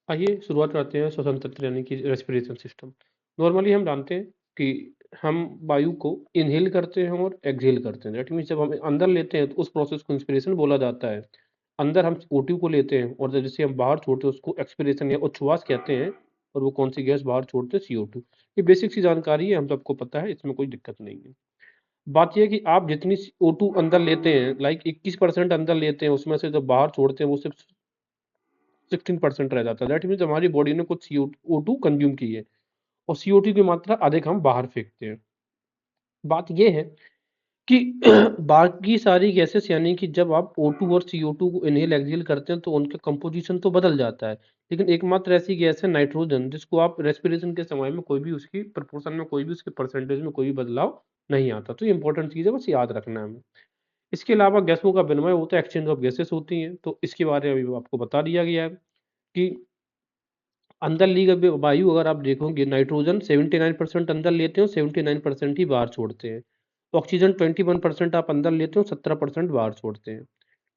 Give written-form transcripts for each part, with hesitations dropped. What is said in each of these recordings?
आइए शुरुआत करते हैं श्वसन तंत्र यानी कि रेस्पिरेशन सिस्टम। नॉर्मली हम जानते हैं कि हम वायु को इनहेल करते हैं और एक्सहेल करते हैं। दैट मीन्स जब हम अंदर लेते हैं तो उस प्रोसेस को इंस्पिरेशन बोला जाता है। अंदर हम O2 को लेते हैं और जैसे हम बाहर छोड़ते हैं उसको एक्सपिरेशन या उच्छ्वास कहते हैं। और वो कौन सी गैस बाहर छोड़ते हैं? CO2। ये बेसिक सी जानकारी है, हम सबको पता है, इसमें कोई दिक्कत नहीं है। बात यह है कि आप जितनी O2 अंदर लेते हैं, लाइक 21% अंदर लेते हैं, उसमें से जब बाहर छोड़ते हैं वो सिर्फ 16% रह जाता है। दैट मीन्स हमारी बॉडी ने कुछ CO2 कंज्यूम की है और CO2 की मात्रा अधिक हम बाहर फेंकते हैं। बात ये है कि बाकी सारी गैसेस यानी कि जब आप O2 और CO2 को इनहेल एक्सहेल करते हैं तो उनका कंपोजिशन तो बदल जाता है, लेकिन एकमात्र ऐसी गैस है नाइट्रोजन, जिसको आप रेस्पिरेशन के समय में कोई भी उसकी प्रोपोर्शन में, कोई भी उसके परसेंटेज में कोई भी बदलाव नहीं आता। तो ये इंपॉर्टेंट चीज़ है, बस याद रखना है हमें। इसके अलावा गैसों का विनिमय होता है, एक्सचेंज ऑफ गैसेस होती हैं, तो इसके बारे में अभी आपको बता दिया गया है कि अंदर ली गई वायु अगर आप देखोगे, नाइट्रोजन 79% अंदर लेते हो, 79% ही बाहर छोड़ते हैं। ऑक्सीजन 21% आप अंदर लेते हो, 17% बाहर छोड़ते हैं।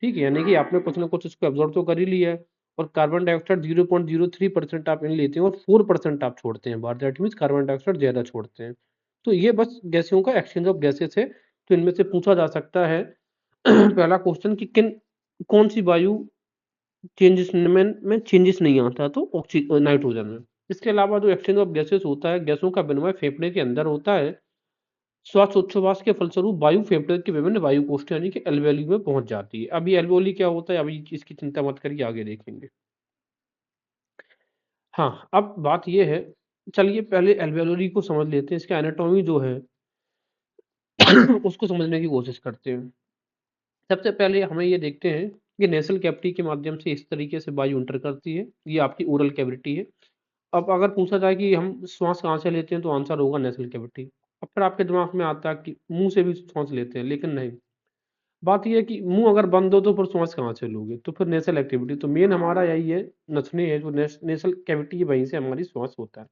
ठीक है, यानी कि आपने कुछ ना कुछ इसको एब्जॉर्ब तो कर ही लिया है। और कार्बन डाइऑक्साइड 0.03% आप इन लेते हैं और 4% आप छोड़ते हैं बाहर। दैट मीन्स कार्बन डाइऑक्साइड ज्यादा छोड़ते हैं। तो ये बस गैसों का एक्सचेंज ऑफ गैसेस है। तो इनमें से पूछा जा सकता है पहला क्वेश्चन कि कौन सी वायु चेंजेस में चेंजेस नहीं आता, तो नाइट्रोजन में। इसके अलावा जो एक्सचेंज ऑफ गैसेस होता है, गैसों का विनिमय फेफड़े के अंदर होता है। श्वासोच्छ्वास के फलस्वरूप वायु फेफड़े के विभिन्न वायु कोष्ठ यानी कि एल्वेली में पहुंच जाती है। अभी एल्वेली क्या होता है, अभी इसकी चिंता मत करिए, आगे देखेंगे। हाँ, अब बात ये है, चलिए पहले एल्वेओली को समझ लेते हैं, इसका एनाटॉमी जो है उसको समझने की कोशिश करते हैं। सबसे पहले हमें ये देखते हैं कि नेसल कैविटी के माध्यम से इस तरीके से वायु एंटर करती है। ये आपकी ओरल कैविटी है। अब अगर पूछा जाए कि हम श्वास कहाँ से लेते हैं, तो आंसर होगा नेसल कैविटी। अब फिर आपके दिमाग में आता है कि मुंह से भी श्वास लेते हैं, लेकिन नहीं। बात ये है कि मुंह अगर बंद हो तो फिर श्वास कहाँ से लोगे? तो फिर नेसल एक्टिविटी, तो मेन हमारा यही है, नथनी है जो नेसल कैविटी है, वहीं से हमारी श्वास होता है।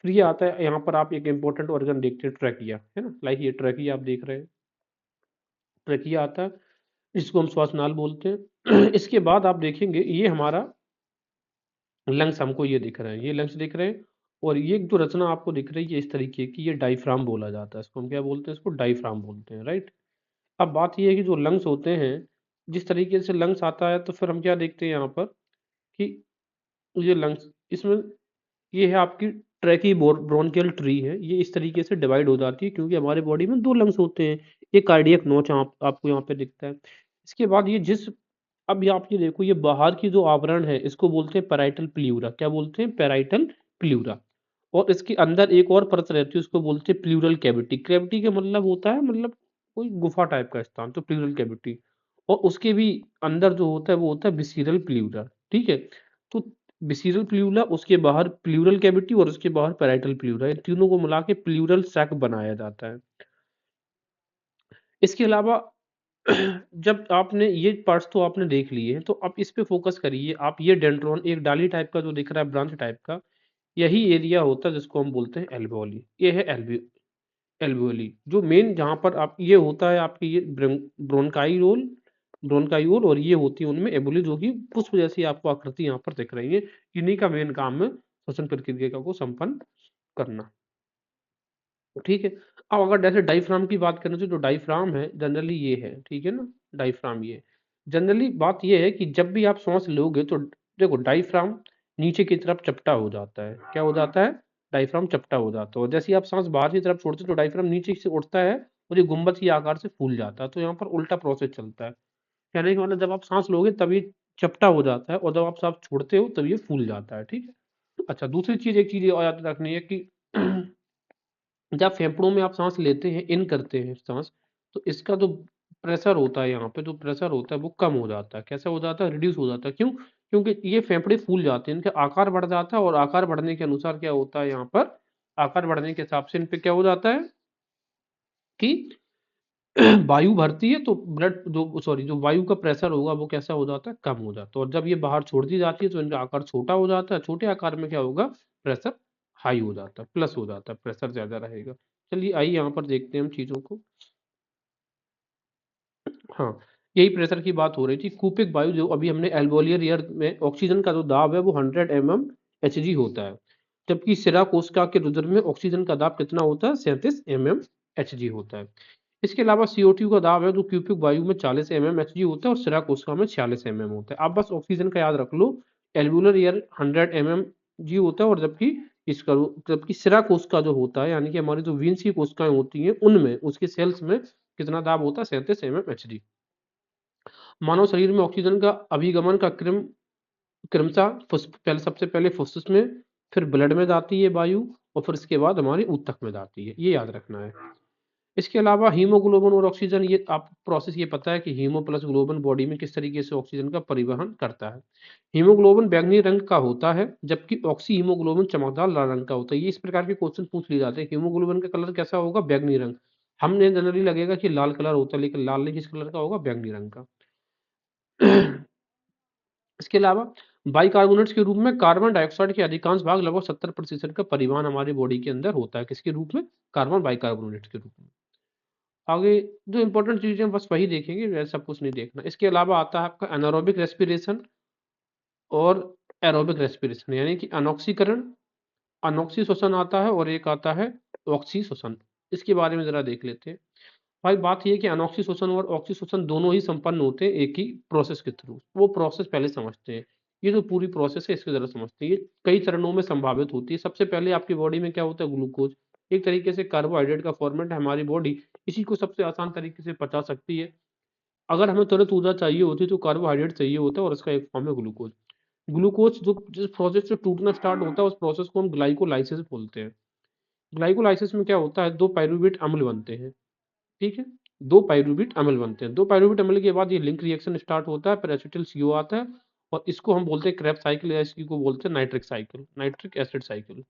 फिर ये आता है, यहाँ पर आप एक इंपॉर्टेंट ऑर्गन देखते हैं, ट्रैकिया, है ना। लाइक ये ट्रैकिया आप देख रहे हैं, ट्रैकिया आता है, इसको हम श्वास नाल बोलते हैं। इसके बाद आप देखेंगे, ये हमारा लंग्स हमको ये दिख रहे हैं, ये लंग्स दिख रहे हैं। और ये जो रचना आपको दिख रही है इस तरीके की, ये डायफ्राम बोला जाता है। इसको हम क्या बोलते हैं? इसको डायफ्राम बोलते हैं, राइट। अब बात ये है कि जो लंग्स होते हैं, जिस तरीके से लंग्स आता है, तो फिर हम क्या देखते हैं यहाँ पर कि ये लंग्स, इसमें ये है आपकी ट्रैकी ब्रोंकियल ट्री है, ये इस तरीके से डिवाइड हो जाती है, क्योंकि हमारे बॉडी में दो लंग्स होते हैं। एक कार्डियक नोच आपको यहाँ पे दिखता है। इसके बाद ये जिस, अब ये आप ये देखो, ये बाहर की जो आवरण है, इसको बोलते हैं पैराइटल प्ल्यूरा। क्या बोलते हैं? पैराइटल प्ल्यूरा। और इसके अंदर एक और परत रहती है, उसको बोलते हैं प्लूरल कैविटी। कैविटी का मतलब होता है, मतलब कोई गुफा टाइप का स्थान, तो प्लूरल कैविटी। और उसके भी अंदर जो होता है वो होता है विसीरल प्ल्यूरा। ठीक है, तो विसीरल प्ल्यूरा, उसके बाहर प्लूरल कैविटी और उसके बाहर पैराइटल प्ल्यूरा, इन तीनों को मिला के प्लूरल सैक बनाया जाता है। इसके अलावा जब आपने ये पार्ट्स तो आपने देख लिए हैं, तो अब इस पे फोकस करिए आप। ये डेंड्रॉन एक डाली टाइप का जो दिख रहा है, ब्रांच टाइप का, यही एरिया होता है जिसको हम बोलते हैं एल्वेओली। ये है एल्वेओली, जो मेन जहाँ पर आप ये होता है आपकी ये ब्रोनकाई ब्रोनकाइओल, और ये होती है उनमें एबोली, जो कि पुष्प जैसी आपको आकृति यहाँ पर दिख रही है। इन्हीं का मेन काम है श्वसन प्रक्रिया को संपन्न करना। ठीक है। अब अगर जैसे डायफ्राम की बात करें, तो जो डायफ्राम है जनरली ये है, ठीक है ना। डायफ्राम ये जनरली बात ये है कि जब भी आप सांस लोगे तो देखो, डायफ्राम नीचे की तरफ चपटा हो जाता है। क्या हो जाता है? डायफ्राम चपटा हो जाता है। और जैसे ही आप सांस बाहर की तरफ छोड़ते हो तो डायफ्राम नीचे से उठता है और ये गुंबद के आकार से फूल जाता है। तो यहाँ पर उल्टा प्रोसेस चलता है। कहने का मतलब, जब आप सांस लोगे तब ये चपटा हो जाता है, और जब आप सांस छोड़ते हो तब ये फूल जाता है। ठीक है। अच्छा, दूसरी चीज, एक चीज और याद रखनी है कि जब फेफड़ों में आप सांस लेते हैं, इन करते हैं सांस, तो इसका जो प्रेशर होता है, यहाँ पे जो प्रेशर होता है वो कम हो जाता है। कैसे हो जाता है? रिड्यूस हो जाता है। क्यों? क्योंकि ये फेफड़े फूल जाते हैं, इनका आकार बढ़ जाता है, और आकार बढ़ने के अनुसार क्या होता है यहाँ पर, आकार बढ़ने के हिसाब से इन पे क्या हो जाता है कि वायु भरती है, तो ब्लड जो, सॉरी, जो वायु का प्रेशर होगा वो कैसा हो जाता है? कम हो जाता है। और जब ये बाहर छोड़ दी जाती है तो इनका आकार छोटा हो जाता है। छोटे आकार में क्या होगा? प्रेशर हाई हो जाता है, प्लस हो जाता है, प्रेशर ज्यादा रहेगा। चलिए आइए यहाँ पर देखते हैं हम चीजों को। हाँ, यही प्रेशर की बात हो रही थी। कूपिक वायु जो अभी हमने एल्वेोलियर एयर में ऑक्सीजन का जो दाब है वो 100 mm Hg होता है, जबकि सिरा कोशिका के रुधिर में ऑक्सीजन का दाब कितना होता है? 37 mm Hg होता है। इसके अलावा CO2 का दाब है जो क्यूबिक वायु में 40 mm Hg होता है और सिरा कोशिका में 46 mm होता है। आप बस ऑक्सीजन का याद रख लो, एल्वेोलर एयर 100 mm G होता है, और जबकि सिरा कोशिका जो होता है, यानी कि हमारी जो वीन्स की कोशिकाएं होती हैं उनमें, उसके सेल्स में कितना दाब होता है? 37 mm Hg। मानव शरीर में ऑक्सीजन का अभिगमन का क्रमशः पहले सबसे पहले फुफ्फुस में, फिर ब्लड में जाती है वायु, और फिर इसके बाद हमारी ऊतक में जाती है। ये याद रखना है। इसके अलावा हीमोग्लोबिन और ऑक्सीजन, ये आप प्रोसेस ये पता है कि हीमो प्लस ग्लोबिन बॉडी में किस तरीके से ऑक्सीजन का परिवहन करता है। हीमोग्लोबिन बैंगनी रंग का होता है, जबकि ऑक्सी हीमोग्लोबिन चमकदार लाल रंग का होता है। ये इस प्रकार के क्वेश्चन पूछ लिए जाते हैं। हीमोग्लोबिन का कलर कैसा होगा? बैंगनी रंग। हमने जनरली लगेगा कि लाल कलर होता है, लेकिन लाल नहीं, किस कलर का होगा? बैंगनी रंग का। इसके अलावा बाइकार्बोनेट्स के रूप में कार्बन डाइऑक्साइड के अधिकांश भाग, लगभग 70% का परिवहन हमारी बॉडी के अंदर होता है। किसके रूप में? कार्बन बाइकार्बोनेट्स के रूप में। आगे जो इंपॉर्टेंट चीजें बस वही देखेंगे, वैसे सब कुछ नहीं देखना। इसके अलावा आता है आपका एनारोबिक रेस्पिरेशन और एरोबिक रेस्पिरेशन, यानी कि अनॉक्सीकरण, अनॉक्सी श्वसन आता है, और एक आता है ऑक्सी श्वसन। इसके बारे में जरा देख लेते हैं। भाई बात यह है कि अनॉक्सी श्वसन और ऑक्सी श्वसन दोनों ही संपन्न होते हैं एक ही प्रोसेस के थ्रू। वो प्रोसेस पहले समझते हैं। ये जो पूरी प्रोसेस है इसको जरा समझते हैं। ये कई चरणों में संभावित होती है। सबसे पहले आपकी बॉडी में क्या होता है? ग्लूकोज। एक तरीके से कार्बोहाइड्रेट का फॉर्मेट है हमारी बॉडी, इसी को सबसे आसान तरीके से पचा सकती है। अगर हमें तुरंत ऊर्जा चाहिए होती है तो कार्बोहाइड्रेट चाहिए होता है, और इसका एक फॉर्म है ग्लूकोज। ग्लूकोज जो जिस प्रोसेस से टूटना स्टार्ट होता है उस प्रोसेस को हम ग्लाइकोलाइसिस बोलते हैं। ग्लाइकोलाइसिस में क्या होता है? दो पाइरूवेट अम्ल बनते हैं, ठीक है। दो पाइरूवेट अम्ल बनते हैं। दो पाइरूवेट अम्ल के बाद ये लिंक रिएक्शन स्टार्ट होता है, फिर एसिटिल CO आता है, और इसको हम बोलते हैं क्रेब्स साइकिल, या इसकी को बोलते हैं nitric cycle, nitric acid cycle.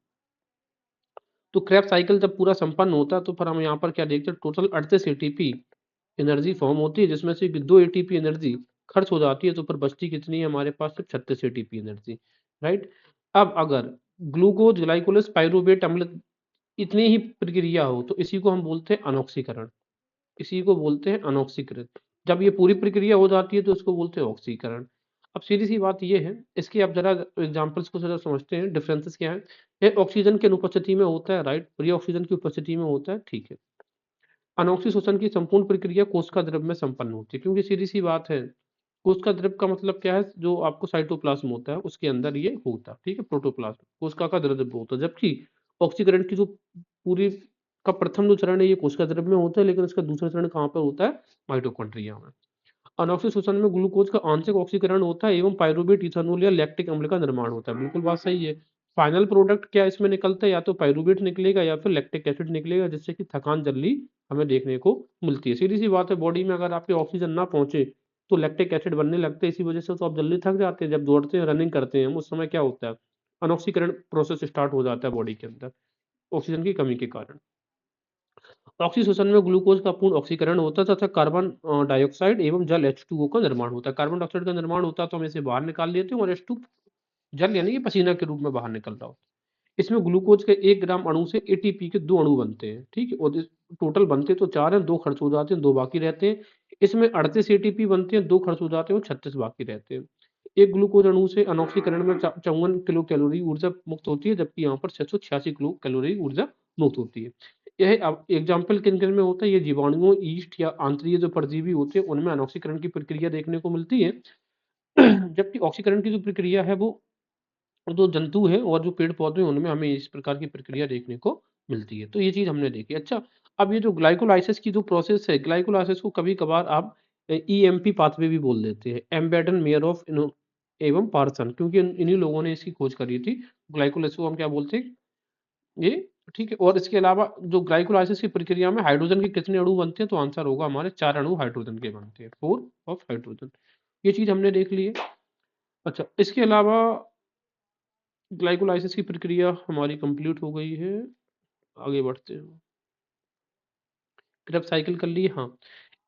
तो क्रेब्स साइकिल जब पूरा संपन्न होता है तो फिर हम यहाँ पर क्या देखते हैं? टोटल 38 ATP एनर्जी फॉर्म होती है, जिसमें से 2 ATP एनर्जी खर्च हो जाती है, तो फिर बचती कितनी है हमारे पास? सिर्फ 36 ATP एनर्जी, राइट। अब अगर ग्लूकोज ग्लाइकोलिस पाइरूवेट अम्ल इतनी ही प्रक्रिया हो तो इसी को हम बोलते हैं अनॉक्सीकरण, इसी को बोलते हैं अनॉक्सीकृत। जब ये पूरी प्रक्रिया हो जाती है तो इसको बोलते हैं ऑक्सीकरण। अब सीधी सी बात ये है, इसके अब जरा एग्जांपल्स को जरा समझते हैं, डिफरेंसेस क्या है। ये ऑक्सीजन की अनुपस्थिति में होता है, राइट, फ्री ऑक्सीजन की उपस्थिति में होता है, ठीक है। अनॉक्सी श्वसन की संपूर्ण प्रक्रिया कोशिका द्रव में संपन्न होती है, क्योंकि सीधी सी बात है, कोशिका द्रव का मतलब क्या है? जो आपको साइटोप्लाज्म होता है उसके अंदर ये होता है, ठीक है, प्रोटोप्लाज्म कोशिका का द्रव होता है। जबकि ऑक्सीकरण की जो पूरी का प्रथम जो चरण है ये कोशिका द्रव में होता है, लेकिन इसका दूसरा चरण कहाँ पर होता है? माइटोकॉन्ड्रिया में। अनॉक्सी श्वसन में ग्लूकोज का आंशिक ऑक्सीकरण होता है एवं पाइरूवेट इथेनॉल या लैक्टिक अम्ल का निर्माण होता है। बिल्कुल बात सही है। फाइनल प्रोडक्ट क्या इसमें निकलता है? या तो पाइरूवेट निकलेगा या फिर लैक्टिक एसिड निकलेगा, जिससे कि थकान जल्दी हमें देखने को मिलती है। सीधी सी बात है, बॉडी में अगर आपके ऑक्सीजन ना पहुंचे तो लैक्टिक एसिड बनने लगते हैं, इसी वजह से तो आप जल्दी थक जाते हैं। जब दौड़ते हैं, रनिंग करते हैं हम, उस समय क्या होता है? अनऑक्सीकरण प्रोसेस स्टार्ट हो जाता है बॉडी के अंदर, ऑक्सीजन की कमी के कारण। ऑक्सीश्वसन में ग्लूकोज का पूर्ण ऑक्सीकरण होता है तथा कार्बन डाइऑक्साइड एवं जल H2O का निर्माण होता है। कार्बन डाइऑक्साइड का निर्माण होता है तो हम इसे बाहर निकाल लेते हैं, और H2 जल यानी कि पसीना के रूप में बाहर निकल रहा होता है। इसमें ग्लूकोज के 1 ग्राम अणु से ATP के 2 अणु बनते हैं, ठीक है, और टोटल बनते तो 4 हैं, 2 खर्च हो जाते हैं, 2 बाकी रहते हैं। इसमें 38 ATP बनते हैं, 2 खर्च हो जाते हैं और 36 बाकी रहते हैं। एक ग्लूकोज अणु से अनॉक्सीकरण में 54 किलो कैलोरी ऊर्जा मुक्त होती है, जबकि यहाँ पर 686 किलो कैलोरी ऊर्जा मुक्त होती है। यह एग्जाम्पल किन किन में होता है? ये जीवाणुओं, ईस्ट या आंतरिक जो परजीवी होते हैं उनमें अनॉक्सीकरण की प्रक्रिया देखने को मिलती है। जबकि ऑक्सीकरण की जो प्रक्रिया है वो जो जंतु है और जो पेड़ पौधे हैं उनमें हमें इस प्रकार की प्रक्रिया देखने को मिलती है। तो ये चीज हमने देखी। अच्छा, अब ये जो ग्लाइकोलाइसिस की जो प्रोसेस है, ग्लाइकोलाइसिस को कभी कभार आप EMP पाथवे भी बोल देते हैं, एम्बेडन मेयर ऑफ एवं पार्सन, क्योंकि इन्हीं लोगों ने इसकी खोज करी थी। ग्लाइकोलाइसिस को हम क्या बोलते हैं? ये, ठीक है। और इसके अलावा जो ग्लाइकोलाइसिस की प्रक्रिया में हाइड्रोजन के कितने अणु बनते हैं? तो आंसर होगा हमारे 4 अणु हाइड्रोजन के बनते हैं, 4 ऑफ हाइड्रोजन। ये चीज हमने देख ली है। अच्छा, इसके अलावा ग्लाइकोलाइसिस की प्रक्रिया हमारी कंप्लीट हो गई है, आगे बढ़ते हैं। क्रेब्स साइकिल कर लिए, हाँ।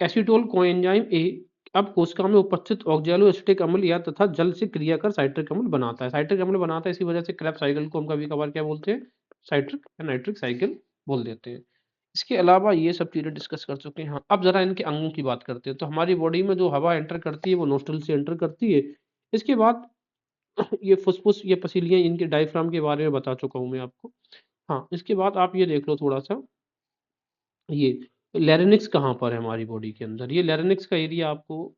एसीटोल कोएंजाइम ए अब कोशिका में उपस्थित ऑक्जेलो एसिटिक अम्ल या तथा जल से क्रिया कर साइट्रिक अम्ल बनाता है। साइट्रिक अम्ल बनाता है, इसी वजह से क्रेब्स साइकिल को हम कभी कभार क्या बोलते हैं? साइट्रिक या नाइट्रिक साइकिल बोल देते हैं। इसके अलावा ये सब चीज़ें डिस्कस कर चुके हैं। हाँ, अब ज़रा इनके अंगों की बात करते हैं। तो हमारी बॉडी में जो हवा एंटर करती है वो नोस्ट्रिल से एंटर करती है। इसके बाद ये फुस्फुस, ये पसीलियाँ, इनके डायफ्राम के बारे में बता चुका हूँ मैं आपको। हाँ, इसके बाद आप ये देख लो थोड़ा-सा, ये लैरिंक्स कहाँ पर है हमारी बॉडी के अंदर? ये लैरिंक्स का एरिया आपको,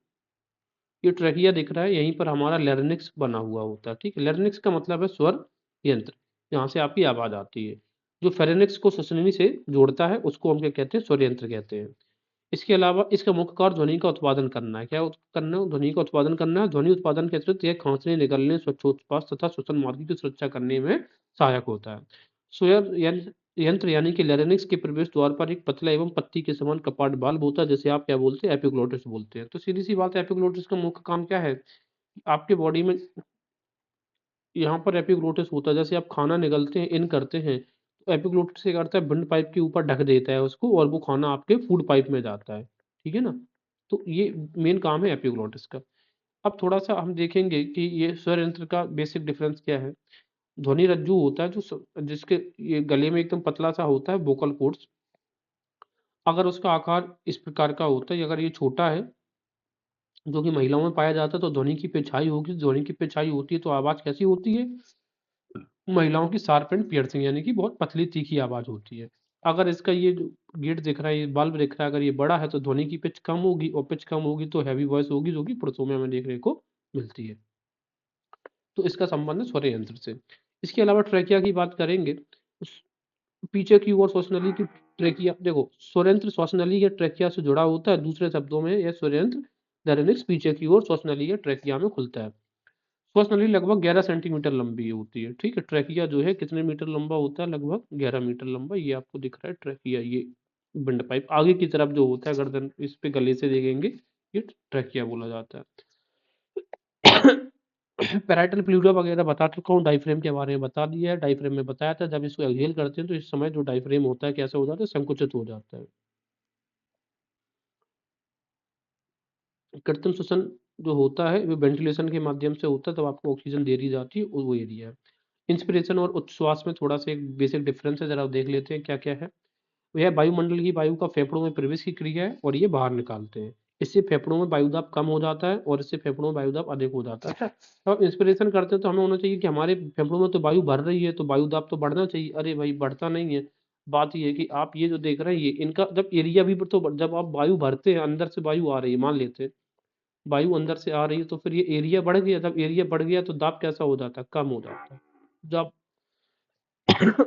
ये ट्रैकिया दिख रहा है, यहीं पर हमारा लैरिंक्स बना हुआ होता है, ठीक है? लैरिंक्स का मतलब है स्वर यंत्र, यहाँ से आपकी आवाज़ आती है। जो फेरेन्क्स को श्वसनी से जोड़ता है, उसको हम क्या कहते हैं? स्वर यंत्र कहते हैं। इसके अलावा इसका मुख्य कार्य ध्वनि का उत्पादन करना है। क्या करना है? ध्वनि का उत्पादन करना है। ध्वनि उत्पादन के अतिरिक्त यह खाँसने, निगलने, श्वासोच्छ्वास तथा श्वसन मार्ग की सुरक्षा करने में सहायक होता है। स्वर यंत्र यानी कि लैरिंक्स के प्रवेश द्वार पर एक पतला एवं पत्ती के समान कपाट बाल्ब होता है, जिसे आप क्या बोलते हैं? एपिग्लोटिस बोलते हैं। तो सीधी-सी बात है, एपिग्लोटिस का मुख्य काम क्या है? आपके बॉडी में यहाँ पर एपिग्लोटिस होता है, जैसे आप खाना निगलते हैं, इन करते हैं, तो एपिग्लोटिस क्या करता है? विंड पाइप के ऊपर ढक देता है उसको, और वो खाना आपके फूड पाइप में जाता है। ठीक है ना? तो ये मेन काम है एपिग्लोटिस का। अब थोड़ा-सा हम देखेंगे कि ये स्वर यंत्र का बेसिक डिफरेंस क्या है? ध्वनि रज्जु होता है, जो जिसके ये गले में एकदम पतला-सा होता है, वोकल कॉर्ड्स। अगर उसका आकार इस प्रकार का होता है, अगर ये छोटा है, जो कि महिलाओं में पाया जाता है, तो ध्वनि की पिछाई होगी। ध्वनि की पिछाई होती है तो आवाज़ कैसी होती है? महिलाओं की शार्प एंड पियर्सिंग, यानी कि बहुत पतली तीखी आवाज़ होती है। अगर इसका ये जो गेट दिख रहा है, ये बल्ब दिख रहा है, अगर ये बड़ा है तो ध्वनि की पिच कम होगी, और पिच कम होगी तो हैवी वॉइस होगी, जो कि पुरुषों में हमें देखने को मिलती है। तो इसका संबंध है स्वर यंत्र से। इसके अलावा ट्रैकिया की बात करेंगे, उस पीछे की ओर श्वसनली की ट्रैकिया, देखो स्वर यंत्र श्वसनली या ट्रैकिया से जुड़ा होता है। दूसरे शब्दों में यह स्वर यंत्र लारिंक्स पीछे की ओर श्वसनली या ट्रैकिया में खुलता है। श्वास नली लगभग 11 सेंटीमीटर लंबी होती है, ठीक है? ट्रैकिया जो है कितने मीटर लंबा होता है? लगभग 11 मीटर लंबा। ये आपको दिख रहा है ट्रैकिया, ये विंड पाइप आगे की तरफ जो होता है, गर्दन इस पे गले से देखेंगे, ये ट्रैकिया बोला जाता है। पैराइटल प्लूरा वगैरह बता चुका हूँ, डायफ्रेम के बारे में बता दिया है। डायफ्रेम में बताया था, जब इसको एक्सहेल करते हैं तो इस समय जो डायफ्रेम होता है कैसा हो जाता है? संकुचित हो जाता है। कृत्रिम श्वसन जो होता है वो वेंटिलेशन के माध्यम से होता है, तब आपको ऑक्सीजन दे दी जाती है, वो एरिया है। इंस्पिरेशन और उच्छ्वास में थोड़ा सा एक बेसिक डिफरेंस है, जरा देख लेते हैं क्या क्या है। यह वायुमंडल की वायु का फेफड़ों में प्रवेश की क्रिया है, और ये बाहर निकालते हैं। इससे फेफड़ों में वायुदाब कम हो जाता है, और इससे फेफड़ों में वायुदाब अधिक हो जाता है। अच्छा, तो इंस्पिरेशन करते हैं तो हमें होना चाहिए कि हमारे फेफड़ों में तो वायु भर रही है, तो वायुदाब तो बढ़ना चाहिए। अरे भाई, बढ़ता नहीं है। बात ये है कि आप ये जो देख रहे हैं, ये इनका जब एरिया भी, तो जब आप वायु भरते हैं, अंदर से वायु आ रही है, मान लेते हैं वायु अंदर से आ रही है, तो फिर ये एरिया बढ़ गया। जब एरिया बढ़ गया तो दाब कैसा हो जाता है? कम हो जाता है। जब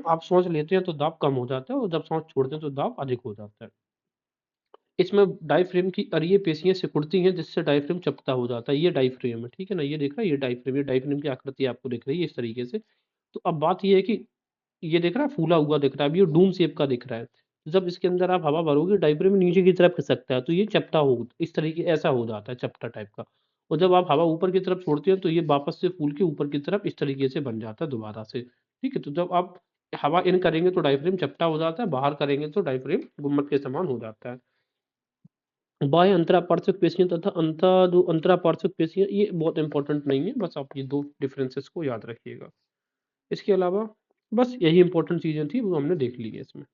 आप सांस लेते हैं तो दाब कम हो जाता है, और जब सांस छोड़ते हैं तो दाब अधिक हो जाता है। इसमें डायफ्रेम की अरीय पेशियाँ सिकुड़ती हैं, जिससे डायफ्रेम चपटा हो जाता है। ये डायफ्रेम है, ठीक है ना? ये देख रहा है, ये डायफ्रेम की आकृति आपको दिख रही है इस तरीके से। तो अब बात ये है कि ये दिख रहा है, फूला हुआ दिख रहा है, अभी ये डूम शेप का दिख रहा है। तो जब इसके अंदर आप हवा भरोगे, डायफ्रेम नीचे की तरफ खिसकता है, तो ये चपटा हो, इस तरीके ऐसा हो जाता है, चपटा टाइप का। और जब आप हवा ऊपर की तरफ छोड़ते हैं, तो ये वापस से फूल के ऊपर की तरफ इस तरीके से बन जाता है दोबारा से, ठीक है? तो जब आप हवा इन करेंगे तो डायफ्रेम चपटा हो जाता है, बाहर करेंगे तो डायफ्रेम गुम्मट के समान हो जाता है। बाह्य अंतरापार्श्विक पेशियाँ तथा जो अंतरापार्श्विक पेशियाँ, ये बहुत इंपॉर्टेंट नहीं है, बस आप ये 2 डिफरेंसेस को याद रखिएगा। इसके अलावा बस यही इंपॉर्टेंट चीज़ें थी, वो हमने देख ली है इसमें।